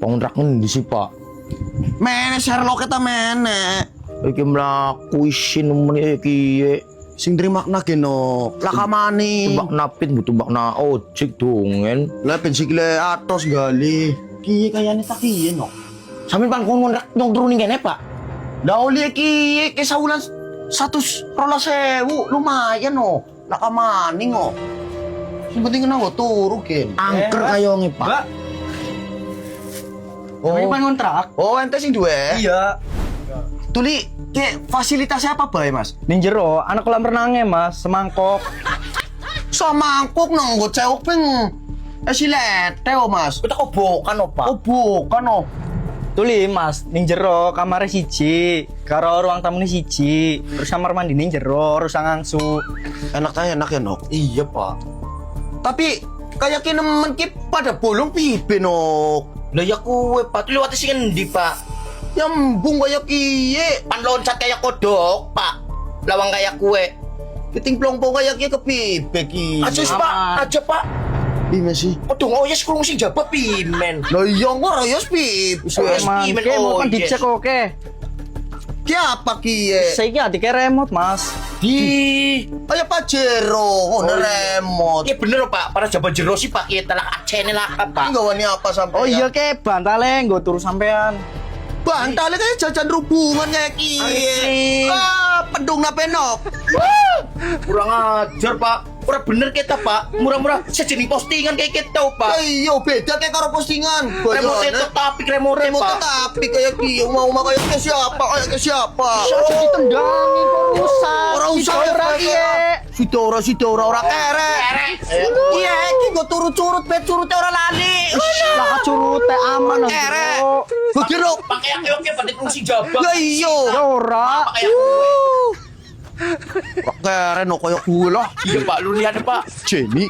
Kontrak ngendi sih, Pak? Mene Sherlock kita mene. Iki mlaku isin nemen iki. Sing terima keno. Lakamani. Tebak napit butuh bak na ojek dongen. Lah ben sikile atos gali. Kiye kayane tak kiye no. Sampe pan kontrak nyong turunin kene, Pak. Lah oli kiye ke saulan 112.000 lumayan no. Lakamani no. Sing penting kena turu ken. Angker kayonge, Pak. Mbak, kami pan kontrak. Oh, ente sing duwe. Iya. Tuli, kayak fasilitasnya apa bae, Mas? Ning jero anak kolam renangnya, Mas, semangkok. Samangkuk nang nggo cewek ping silete oh, Mas. Kita kobokan, oh, Pak. Oh, bukan oh. Tuli, Mas, ning jero kamar siji, karo ruang tamu siji, terus kamar mandi ning jero, ruang ngangsu. Enak ya, Nok. Iya, Pak. Tapi kayak nemen ki pada bolong pibe, Nok. Lah ya kuwe, Pak. Tuh lewat sing endi, Pak? Ya embung kayak kiye. Pan loncat kayak kodok, Pak. Lawang kayak kue. Kiting plong-plong kayak kiye kepibe ki. Aja sih, Pak. Aja, Pak. Piye sih? Kodong oyes kurung sing jabat pimen. Lah iya kok ya pibe. Wes, Mangke pimen, mau kan oh, dicek yes. oke. Ki apa kiye? Saiki adike remote, Mas. Di. Kayak Pajero, ngono remote. Iya bener, Pak. Para jabat jero sih, Pak. Kita lah acene lah, Pak. Nggawane apa sampai? Oh iya ke bantale nggo turu sampean. Bantale kayak jajan rubungan kayak kiye. Ah, pedung nape Nok. Kurang ajar, Pak. Ora bener kita, Pak. Murah-murah sejenis postingan kayak kita, Pak. Iya, beda kayak karo postingan. Remote itu tapi remote, Remote Pak. tapi kayak kiye mau kayak ke siapa? Kayak ke siapa? Aja ditendangi kok rusak. Ora usah Ora kiye. Sida ora kere. Iya, iki go turu-curut bet curute ora lali. Lah curute aman. Kere. Begiro. Pakai yang oke, berarti fungsi jabat. Ya iya. Ya ora. Pakai yang kue. Kere no koyo kula. Iya, Pak. Lu lihat, Pak. Jenny.